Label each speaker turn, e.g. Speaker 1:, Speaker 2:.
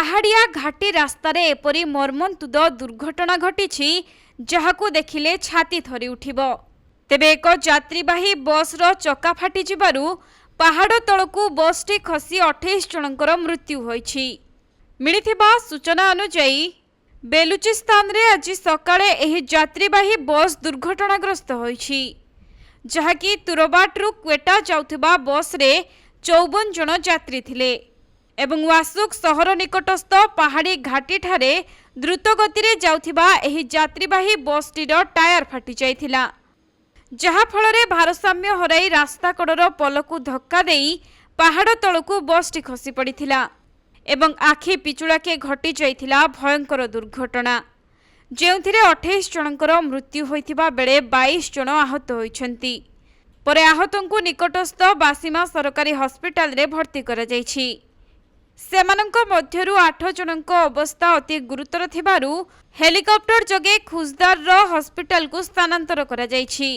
Speaker 1: पहाड़िया घाटी रास्तार एपरी मर्मन्तुद दुर्घटना घटी जहाकू देखिले छाती थरी उठिब। तेबे एक यात्रीवाही बसर चक्का फाटी जिबारु पहाड़ तलकू बसटी खसी 28 जनकर मृत्यु होईछि। मिलिथिबा सूचना अनुसार बेलुचिस्तान रे आज सकाळे एही यात्रीवाही बस दुर्घटनाग्रस्त होईछि, जहाकी तुरबाटरू क्वेटा जाउथिबा बस रे 54 जन यात्री थिले एवं वासुक सहर निकटस्थ पहाड़ी घाटी ठारे द्रुत गति रे जाउथिबा एही यात्रीवाही बसटीर टायर फाटी जाइथिला, जहा फଳରେ भारसाम्य हराई रास्ता कड़र पलकू धक्का देई पहाड़ तलकू बसटी खसी पड़िथिला एवं आखि पिचुଳାके घटी जाइथिला भयंकर दुर्घटना, जेउथिरे 28 जनकर मृत्यु होइथिबा बेले 22 जन आहत होइछन्ति। परे आहतंकु निकटस्थ बासीमा सरकारी हस्पिटाल रे भर्ती करा जाइछि। सेमानंक मध्यरु 8 जनक अवस्था अति गुरुतर थिबारु हेलिकॉप्टर जगे खुजदार हस्पिटाल को स्थानांतर करा जाइछि।